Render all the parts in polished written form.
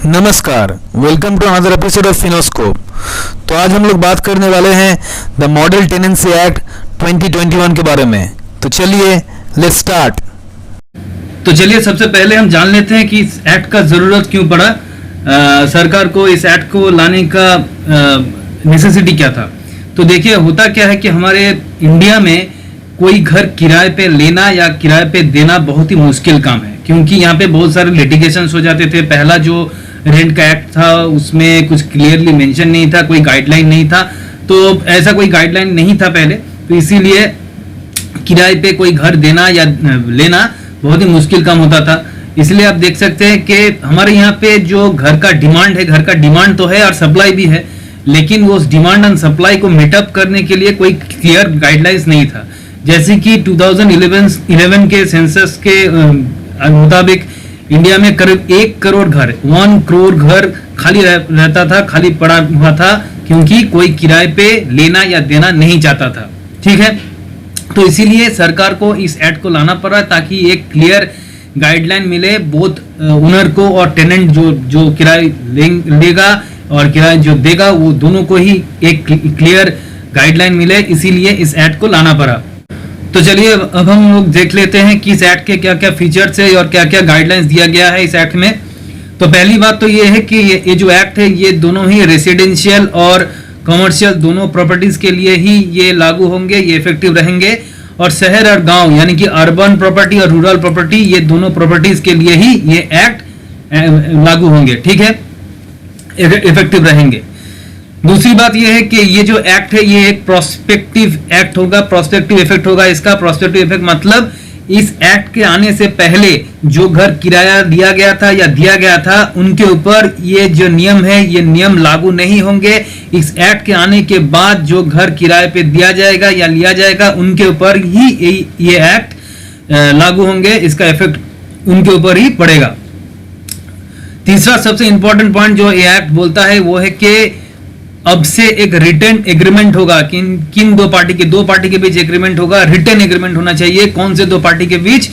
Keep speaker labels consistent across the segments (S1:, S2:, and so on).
S1: नमस्कार, welcome to another episode of Finoscope. तो आज हम लोग बात करने वाले हैं द मॉडल टेनेंसी एक्ट 2021 के बारे में। तो चलिए लेट्स स्टार्ट।
S2: तो चलिए सबसे पहले हम जान लेते हैं कि इस एक्ट का जरूरत क्यों पड़ा, सरकार को इस एक्ट को लाने का नेसेसिटी क्या था। तो देखिए होता क्या है कि हमारे इंडिया में कोई घर किराए पे लेना या किराए पे देना बहुत ही मुश्किल काम है, क्योंकि यहाँ पे बहुत सारे लिटिगेशंस हो जाते थे। पहला जो रेंट का एक्ट था उसमें कुछ क्लियरली मेंशन नहीं था, कोई गाइडलाइन नहीं था। तो ऐसा कोई गाइडलाइन नहीं था पहले, तो इसीलिए किराए पे कोई घर देना या लेना बहुत ही मुश्किल काम होता था। इसलिए आप देख सकते हैं कि हमारे यहाँ पे जो घर का डिमांड है, घर का डिमांड तो है और सप्लाई भी है, लेकिन वो उस डिमांड एंड सप्लाई को मीटअप करने के लिए कोई क्लियर गाइडलाइंस नहीं था। जैसे कि 2011 के सेंसस के मुताबिक इंडिया में करीब 1 करोड़ घर 1 करोड़ घर खाली रहता था, खाली पड़ा हुआ था, क्योंकि कोई किराए पे लेना या देना नहीं चाहता था। ठीक है, तो इसीलिए सरकार को इस एक्ट को लाना पड़ा ताकि एक क्लियर गाइडलाइन मिले बोथ ओनर को और टेनेंट जो किराए लेगा और किराया जो देगा, वो दोनों को ही एक क्लियर गाइडलाइन मिले। इसीलिए इस एक्ट को लाना पड़ा। तो चलिए अब हम लोग देख लेते हैं कि इस एक्ट के क्या क्या फीचर्स है और क्या क्या गाइडलाइंस दिया गया है इस एक्ट में। तो पहली बात तो ये है कि ये जो एक्ट है ये दोनों ही रेसिडेंशियल और कमर्शियल दोनों प्रॉपर्टीज के लिए ही ये लागू होंगे, ये इफेक्टिव रहेंगे। और शहर और गांव यानी कि अर्बन प्रॉपर्टी और रूरल प्रॉपर्टी, ये दोनों प्रॉपर्टीज के लिए ही ये एक्ट लागू होंगे। ठीक है, इफेक्टिव रहेंगे। दूसरी बात यह है कि ये जो एक्ट है ये एक प्रोस्पेक्टिव एक्ट होगा, प्रोस्पेक्टिव इफेक्ट होगा इसका। प्रोस्पेक्टिव इफेक्ट मतलब इस एक्ट के आने से पहले जो घर किराया दिया गया था या दिया गया था उनके ऊपर ये जो नियम है ये नियम लागू नहीं होंगे। इस एक्ट के आने के बाद जो घर किराए पे दिया जाएगा या लिया जाएगा उनके ऊपर ही ये एक्ट लागू होंगे, इसका इफेक्ट उनके ऊपर ही पड़ेगा। तीसरा सबसे इंपॉर्टेंट पॉइंट जो ये एक्ट बोलता है वो है कि अब से एक रिटन एग्रीमेंट होगा। किन दो पार्टी के बीच एग्रीमेंट होगा, रिटन एग्रीमेंट होना चाहिए। कौन से दो पार्टी के बीच?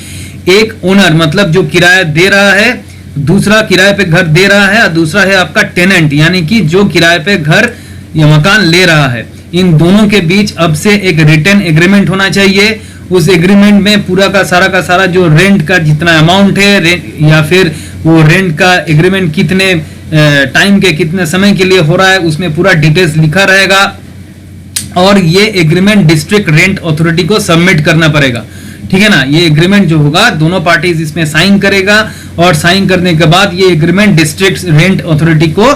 S2: एक ओनर मतलब जो किराया दे रहा है, दूसरा किराए पे घर दे रहा है, और दूसरा है आपका टेनेंट यानी कि जो किराए पे घर या मकान ले रहा है। इन दोनों के बीच अब से एक रिटन एग्रीमेंट होना चाहिए। उस एग्रीमेंट में पूरा का सारा जो रेंट का जितना अमाउंट है या फिर वो रेंट का एग्रीमेंट कितने टाइम के कितने समय के लिए हो रहा है उसमें पूरा डिटेल्स लिखा रहेगा। और ये एग्रीमेंट डिस्ट्रिक्ट रेंट अथॉरिटी को सबमिट करना पड़ेगा। ठीक है ना, ये एग्रीमेंट जो होगा दोनों पार्टीज इसमें साइन करेगा और साइन करने के बाद ये एग्रीमेंट डिस्ट्रिक्ट रेंट अथॉरिटी को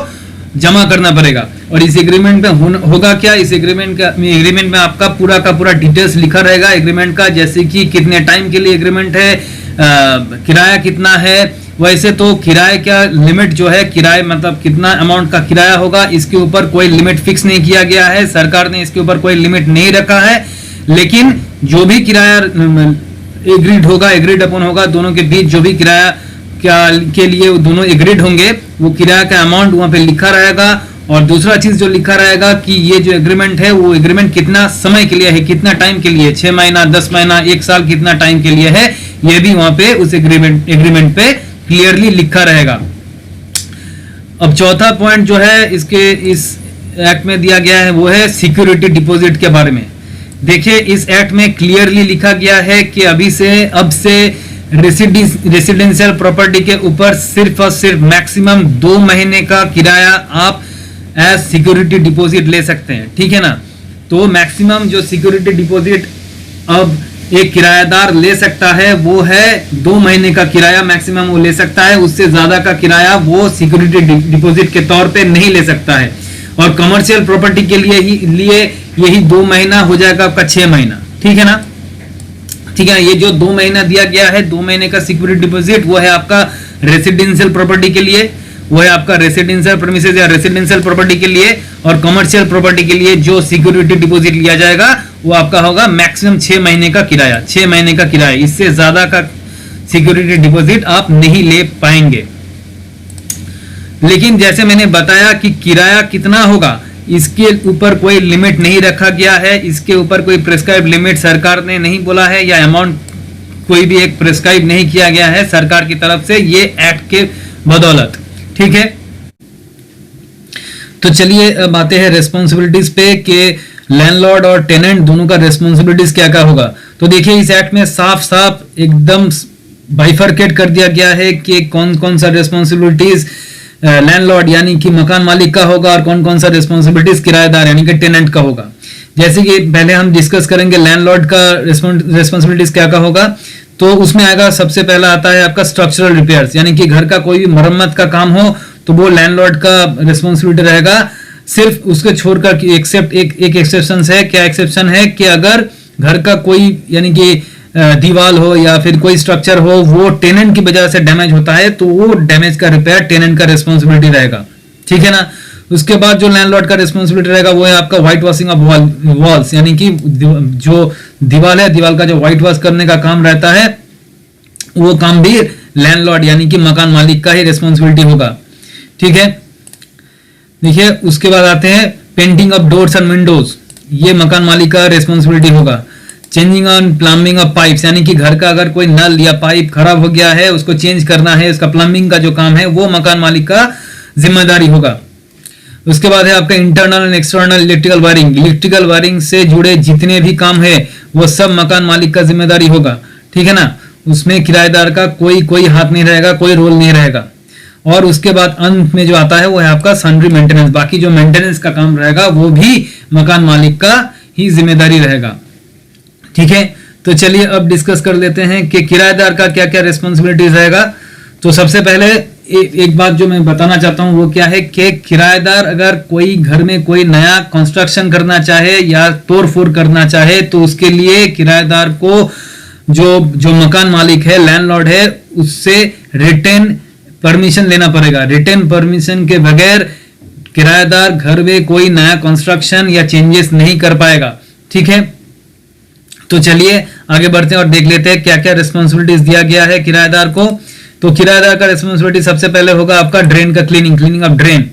S2: जमा करना पड़ेगा। और इस एग्रीमेंट में होगा क्या, इस एग्रीमेंट में आपका पूरा का पूरा डिटेल्स लिखा रहेगा एग्रीमेंट का, जैसे कि कितने टाइम के लिए एग्रीमेंट है, किराया कितना है। वैसे तो किराए का लिमिट जो है, किराए मतलब कितना अमाउंट का किराया होगा, इसके ऊपर कोई लिमिट फिक्स नहीं किया गया है। सरकार ने इसके ऊपर कोई लिमिट नहीं रखा है, लेकिन जो भी किराया एग्रीड अपन होगा, दोनों के बीच जो भी किराया के लिए दोनों एग्रीड होंगे, वो किराया का अमाउंट वहां पे लिखा रहेगा। और दूसरा चीज जो लिखा रहेगा कि ये जो एग्रीमेंट है वो एग्रीमेंट कितना समय के लिए है, कितना टाइम के लिए, 6 महीना, 10 महीना, 1 साल, कितना टाइम के लिए है, ये भी वहां पे उस एग्रीमेंट पे क्लियरली लिखा रहेगा। अब चौथा पॉइंट जो है इस एक्ट में दिया गया है वो है सिक्योरिटी डिपॉजिट के बारे में। देखिए इस एक्ट में क्लियरली लिखा गया है कि अब से रेसिडेंशियल प्रॉपर्टी के ऊपर सिर्फ और सिर्फ मैक्सिमम 2 महीने का किराया आप एज सिक्योरिटी डिपॉजिट ले सकते हैं। ठीक है ना, तो मैक्सिमम जो सिक्योरिटी डिपॉजिट अब एक किरायादार ले सकता है वो है 2 महीने का किराया मैक्सिमम वो ले सकता है। उससे ज्यादा का किराया वो सिक्योरिटी डिपॉजिट के तौर पे नहीं ले सकता है। और कमर्शियल प्रॉपर्टी के लिए यही 2 महीना हो जाएगा आपका 6 महीना। ठीक है ना, ठीक है। ये जो 2 महीना दिया गया है, 2 महीने का सिक्योरिटी डिपॉजिट, वो है आपका रेसिडेंशियल प्रॉपर्टी के लिए, वो है आपका रेसिडेंशियल प्रीमिसेस या रेसिडेंशियल प्रॉपर्टी के लिए। और कमर्शियल प्रॉपर्टी के लिए जो सिक्योरिटी डिपॉजिट लिया जाएगा वो आपका होगा मैक्सिमम 6 महीने का किराया, 6 महीने का किराया। इससे ज्यादा का सिक्योरिटी डिपॉजिट आप नहीं ले पाएंगे। लेकिन जैसे मैंने बताया कि किराया कितना होगा इसके ऊपर कोई लिमिट नहीं रखा गया है, इसके ऊपर कोई प्रिस्क्राइब लिमिट सरकार ने नहीं बोला है, या अमाउंट कोई भी एक प्रिस्क्राइब नहीं किया गया है सरकार की तरफ से ये एक्ट के बदौलत। ठीक है। तो चलिए अब आते हैं रेस्पॉन्सिबिलिटीज पे कि लैंडलॉर्ड और टेनेंट दोनों का रेस्पॉन्सिबिलिटीज क्या क्या होगा। तो देखिए इस एक्ट में साफ साफ एकदम बाइफरकेट कर दिया गया है कि कौन कौन सा रेस्पॉन्सिबिलिटीज लैंडलॉर्ड यानी कि मकान मालिक का होगा और कौन कौन सा रेस्पॉन्सिबिलिटीज किराएदार यानी कि टेनेंट का होगा। जैसे कि पहले हम डिस्कस करेंगे लैंडलॉर्ड का रेस्पॉन्सिबिलिटीज क्या क्या होगा। तो उसमें आएगा, सबसे पहला आता है आपका स्ट्रक्चरल रिपेयर्स, यानी कि घर का कोई भी मरम्मत का काम हो तो वो लैंडलॉर्ड का रेस्पॉन्सिबिलिटी रहेगा। सिर्फ उसके छोड़कर एक्सेप्ट एक एक्सेप्शन है। क्या एक्सेप्शन है कि अगर घर का कोई यानी कि दीवार हो या फिर कोई स्ट्रक्चर हो वो टेनेंट की वजह से डैमेज होता है तो वो डैमेज का रिपेयर टेनेंट का रेस्पॉन्सिबिलिटी रहेगा, ठीक है ना। उसके बाद जो लैंडलॉर्ड का रेस्पॉन्सिबिलिटी रहेगा वो है आपका व्हाइट वॉशिंग ऑफ वॉल्स, यानी कि जो दीवार है, दीवार का जो व्हाइट वॉश करने का काम रहता है वो काम भी लैंडलॉर्ड यानी कि मकान मालिक का ही रेस्पॉन्सिबिलिटी होगा, ठीक है। देखिए उसके बाद आते हैं painting of doors and Windows, ये मकान मालिक का रेस्पॉन्सिबिलिटी होगा। Changing on plumbing of pipes, यानी कि घर का अगर कोई नल या पाइप खराब हो गया है उसको चेंज करना है, उसका प्लम्बिंग का जो काम है वो मकान मालिक का जिम्मेदारी होगा। उसके बाद है आपका internal and external electrical wiring, electrical wiring से जुड़े जितने भी काम है वो सब मकान मालिक का जिम्मेदारी होगा, ठीक है ना। उसमें किराएदार का कोई हाथ नहीं रहेगा, कोई रोल नहीं रहेगा। और उसके बाद अंत में जो आता है वो है आपका सन्ड्री मेंटेनेंस, बाकी जो मेंटेनेंस का काम रहेगा वो भी मकान मालिक का ही जिम्मेदारी रहेगा, ठीक है। तो चलिए अब डिस्कस कर लेते हैं कि किराएदार का क्या क्या रेस्पॉन्सिबिलिटीज रहेगा। तो सबसे पहले एक बात जो मैं बताना चाहता हूं वो क्या है कि किराएदार अगर कोई घर में कोई नया कंस्ट्रक्शन करना चाहे या तोड़ फोड़ करना चाहे तो उसके लिए किराएदार को जो मकान मालिक है, लैंडलॉर्ड है, उससे रिटन परमिशन लेना पड़ेगा। रिटन परमिशन के बगैर किराएदार घर में कोई नया कंस्ट्रक्शन या चेंजेस नहीं कर पाएगा, ठीक है। तो चलिए आगे बढ़ते हैं और देख लेते हैं क्या क्या रिस्पॉन्सिबिलिटीज दिया गया है किराएदार को। तो किराएदार का रिस्पॉन्सिबिलिटी सबसे पहले होगा आपका ड्रेन का cleaning of drain,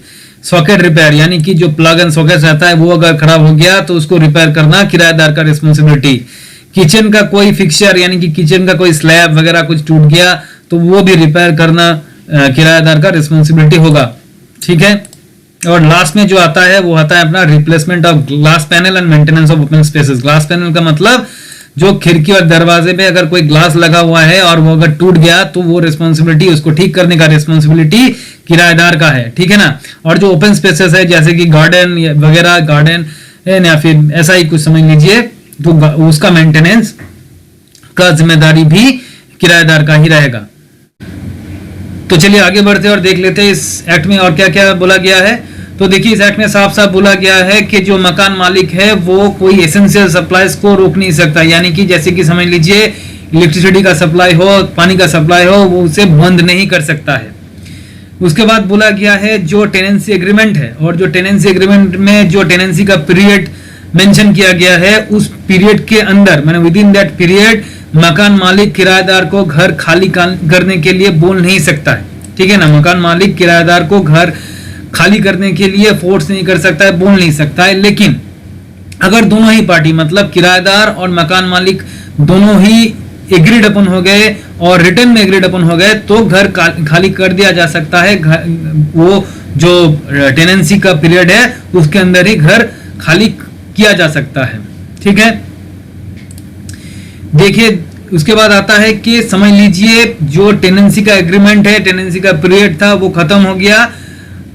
S2: socket repair, यानी कि जो प्लग एंड सॉकेट रहता है वो अगर खराब हो गया तो उसको रिपेयर करना किराएदार का रिस्पॉन्सिबिलिटी। किचन का कोई फिक्सचर यानी कि किचन का कोई स्लैब वगैरह कुछ टूट गया तो वो भी रिपेयर करना किराएदार का रिस्पॉन्सिबिलिटी होगा, ठीक है। और लास्ट में जो आता है वो आता है अपना replacement of glass panel and maintenance of open spaces. Glass panel का मतलब जो खिड़की और दरवाजे पे अगर कोई ग्लास लगा हुआ है और वो अगर टूट गया तो वो रिस्पॉन्सिबिलिटी, उसको ठीक करने का रिस्पॉन्सिबिलिटी किराएदार का है, ठीक है ना। और जो ओपन स्पेसेस है जैसे कि गार्डन वगैरह, गार्डन या फिर ऐसा ही कुछ समझ लीजिए, तो उसका मेंटेनेंस का जिम्मेदारी भी किराएदार का ही रहेगा। तो चलिए आगे बढ़ते हैं और देख लेते हैं इस एक्ट में और क्या क्या बोला गया है। तो देखिए इस एक्ट में साफ साफ बोला गया है कि जो मकान मालिक है वो कोई एसेंशियल सप्लाईज को रोक नहीं सकता, यानी कि जैसे कि समझ लीजिए इलेक्ट्रिसिटी का सप्लाई हो, पानी का सप्लाई हो, वो उसे बंद नहीं कर सकता है। उसके बाद बोला गया है जो टेनेंसी एग्रीमेंट है, और जो टेनेंसी एग्रीमेंट में जो टेनेंसी का पीरियड मेंशन किया गया है उस पीरियड के अंदर, मैंने विद इन दैट पीरियड मकान मालिक किराएदार को घर खाली करने के लिए बोल नहीं सकता है, ठीक है ना। मकान मालिक किराएदार को घर खाली करने के लिए फोर्स नहीं कर सकता है, बोल नहीं सकता है। लेकिन अगर दोनों ही पार्टी मतलब किराएदार और मकान मालिक दोनों ही एग्रीड अपन हो गए और रिटर्न में एग्रीड अपन हो गए तो घर खाली कर दिया जा सकता है। वो जो टेनेंसी का पीरियड है उसके अंदर ही घर खाली किया जा सकता है, ठीक है। देखिए उसके बाद आता है कि समझ लीजिए जो टेनेंसी का एग्रीमेंट है, टेनेंसी का पीरियड था वो खत्म हो गया,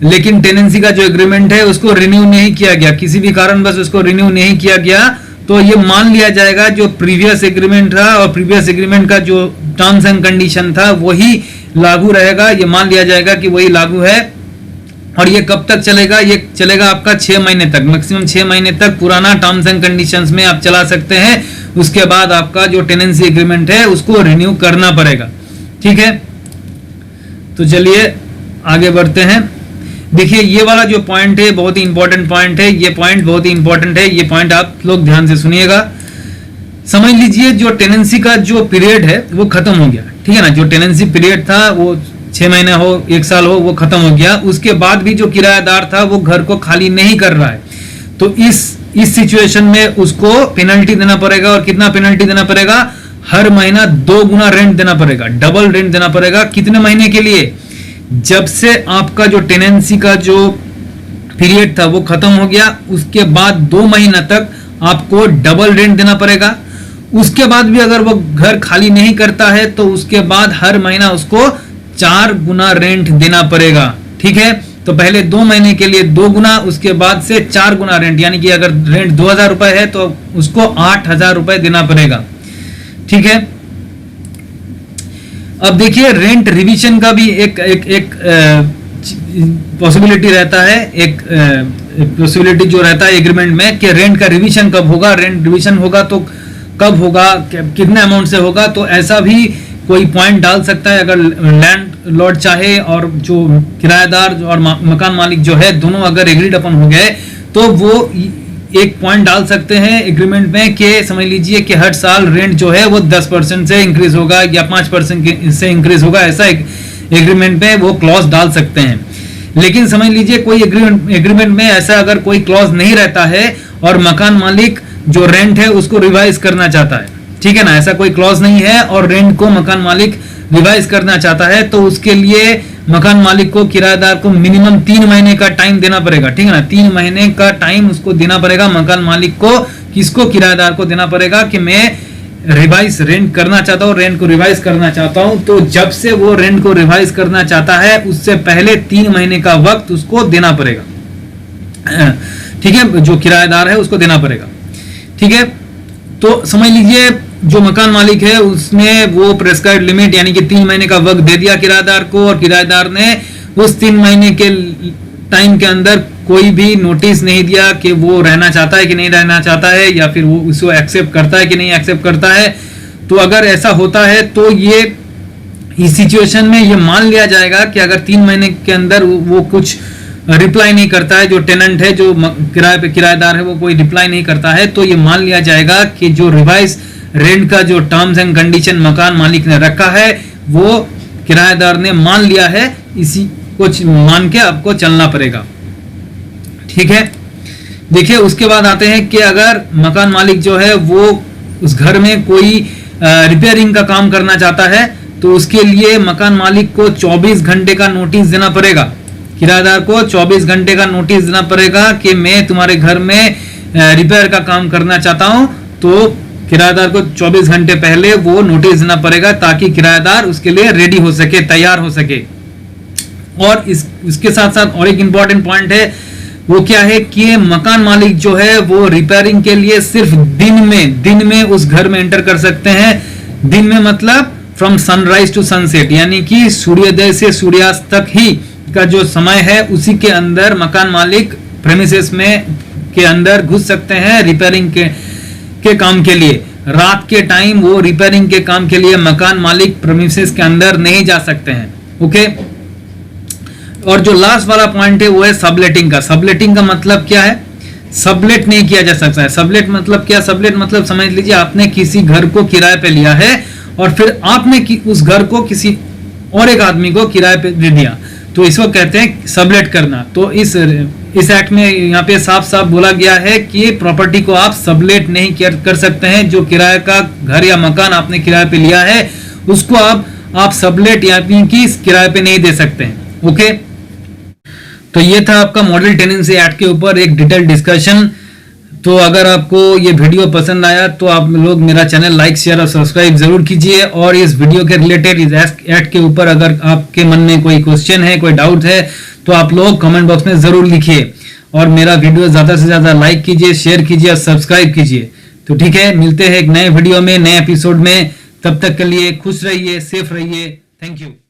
S2: लेकिन टेनेंसी का जो एग्रीमेंट है उसको रिन्यू नहीं किया गया, किसी भी कारण बस उसको रिन्यू नहीं किया गया, तो ये मान लिया जाएगा जो प्रीवियस एग्रीमेंट था और प्रीवियस एग्रीमेंट का जो टर्म्स एंड कंडीशन था वही लागू रहेगा। ये मान लिया जाएगा कि वही लागू है। और ये कब तक चलेगा? ये चलेगा आपका 6 महीने तक, मैक्सिमम 6 महीने तक पुराना टर्म्स एंड कंडीशंस में आप चला सकते हैं। उसके बाद आपका जो टेनेंसी एग्रीमेंट है उसको रिन्यू करना पड़ेगा, ठीक है। तो चलिए आगे बढ़ते हैं। देखिए ये वाला जो पॉइंट है बहुत ही इंपॉर्टेंट पॉइंट है, ये पॉइंट बहुत ही इंपॉर्टेंट है, ये पॉइंट आप लोग ध्यान से सुनिएगा। समझ लीजिए जो टेनेंसी का जो पीरियड है वो खत्म हो गया, ठीक है ना। जो टेनेंसी पीरियड था वो 6 महीने हो, 1 साल हो, वो खत्म हो गया। उसके बाद भी जो किराएदार था वो घर को खाली नहीं कर रहा है, तो इस सिचुएशन में उसको पेनल्टी देना पड़ेगा। और कितना पेनल्टी देना पड़ेगा? हर महीना 2 गुना रेंट देना पड़ेगा, डबल रेंट देना पड़ेगा। कितने महीने के लिए? जब से आपका जो टेनेंसी का जो पीरियड था वो खत्म हो गया, उसके बाद 2 महीना तक आपको डबल रेंट देना पड़ेगा। उसके बाद भी अगर वो घर खाली नहीं करता है तो उसके बाद हर महीना उसको 4 गुना रेंट देना पड़ेगा। ठीक है, तो पहले 2 महीने के लिए 2 गुना, उसके बाद से 4 गुना रेंट, यानी कि अगर रेंट 2000 रुपए है तो उसको 8000 रुपए देना पड़ेगा। ठीक है, अब देखिए रेंट रिविजन का भी एक पॉसिबिलिटी रहता है, एक पॉसिबिलिटी जो रहता है एग्रीमेंट में कि रेंट का रिविजन कब होगा। रेंट रिविजन होगा तो कब होगा, कितने अमाउंट से होगा, तो ऐसा भी कोई पॉइंट डाल सकता है अगर लैंड लॉर्ड चाहे और जो किराएदार और मकान मालिक जो है दोनों अगर एग्रीड अपन हो गए तो वो एक पॉइंट डाल सकते हैं एग्रीमेंट में कि समझ लीजिए कि हर साल रेंट जो है वो 10% से इंक्रीज होगा या 5% से इंक्रीज होगा, ऐसा एग्रीमेंट में वो क्लॉज डाल सकते हैं। लेकिन समझ लीजिए कोई एग्रीमेंट में ऐसा अगर कोई क्लॉज नहीं रहता है और मकान मालिक जो रेंट है उसको रिवाइज करना चाहता है, ठीक है ना, ऐसा कोई क्लॉज नहीं है और रेंट को मकान मालिक रिवाइज करना चाहता है, तो उसके लिए मकान मालिक को किराएदार को मिनिमम 3 महीने का टाइम देना पड़ेगा। ठीक है ना, 3 महीने का टाइम उसको देना पड़ेगा मकान मालिक को, किसको, किराएदार को देना पड़ेगा कि मैं रिवाइज रेंट करना चाहता हूँ, रेंट को रिवाइज करना चाहता हूँ। तो जब से वो रेंट को रिवाइज करना चाहता है उससे पहले 3 महीने का वक्त उसको देना पड़ेगा। ठीक है, जो किराएदार है उसको देना पड़ेगा। ठीक है, तो समझ लीजिए जो मकान मालिक है उसने वो प्रेस्क्राइब्ड लिमिट यानी कि 3 महीने का वक्त दे दिया किराएदार को, और किराएदार ने उस 3 महीने के टाइम के अंदर कोई भी नोटिस नहीं दिया कि वो रहना चाहता है कि नहीं रहना चाहता है, या फिर वो उसको एक्सेप्ट करता है कि नहीं एक्सेप्ट करता है। तो अगर ऐसा होता है तो ये इस सिचुएशन में ये मान लिया जाएगा कि अगर 3 महीने के अंदर वो कुछ रिप्लाई नहीं करता है, जो टेनेंट है, जो किराए पे किराएदार है, वो कोई रिप्लाई नहीं करता है, तो ये मान लिया जाएगा कि जो रिवाइज रेंट का जो टर्म्स एंड कंडीशन मकान मालिक ने रखा है वो किराएदार ने मान लिया है, इसी को मान के आपको चलना पड़ेगा। ठीक है, देखिए उसके बाद आते हैं कि अगर मकान मालिक जो है वो उस घर में कोई रिपेयरिंग का काम करना चाहता है तो उसके लिए मकान मालिक को 24 घंटे का नोटिस देना पड़ेगा। किराएदार को 24 घंटे का नोटिस देना पड़ेगा कि मैं तुम्हारे घर में रिपेयर का काम करना चाहता हूं, तो किराएदार को 24 घंटे पहले वो नोटिस देना पड़ेगा ताकि किराएदार उसके लिए रेडी हो सके, तैयार हो सके। और इसके साथ साथ और एक इंपॉर्टेंट पॉइंट है, वो क्या है कि मकान मालिक जो है वो रिपेयरिंग के लिए सिर्फ दिन में उस घर में एंटर कर सकते हैं। दिन में मतलब फ्रॉम सनराइज टू सनसेट, यानी कि सूर्योदय से सूर्यास्त तक ही का जो समय है उसी के अंदर मकान मालिक प्रेमिसेस में के अंदर घुस सकते हैं रिपेयरिंग के काम के लिए। रात के टाइम वो रिपेयरिंग के काम के लिए मकान मालिक प्रेमिसेस के अंदर नहीं जा सकते हैं। ओके, और जो लास्ट वाला पॉइंट है वो है सबलेटिंग का। सबलेटिंग का मतलब क्या है? सबलेट नहीं किया जा सकता है। सबलेट मतलब क्या? सबलेट मतलब समझ लीजिए आपने किसी घर को किराए पे लिया है और फिर आपने उस घर को किसी और एक आदमी को किराए पे दे दिया, तो इसको कहते हैं सबलेट करना। तो इस एक्ट में यहाँ पे साफ साफ बोला गया है कि प्रॉपर्टी को आप सबलेट नहीं कर सकते हैं। जो किराए का घर या मकान आपने किराए पे लिया है उसको आप सबलेट यानी कि किराए पे नहीं दे सकते हैं। ओके, तो ये था आपका मॉडल टेनेंसी एक्ट के ऊपर एक डिटेल डिस्कशन। तो अगर आपको ये वीडियो पसंद आया तो आप लोग मेरा चैनल लाइक, शेयर और सब्सक्राइब जरूर कीजिए। और इस वीडियो के रिलेटेड इस एक्ट के ऊपर अगर आपके मन में कोई क्वेश्चन है, कोई डाउट है, तो आप लोग कमेंट बॉक्स में जरूर लिखिए। और मेरा वीडियो ज्यादा से ज्यादा लाइक कीजिए, शेयर कीजिए और सब्सक्राइब कीजिए। तो ठीक है, मिलते हैं एक नए वीडियो में, नए एपिसोड में। तब तक के लिए खुश रहिए, सेफ रहिए। Thank you.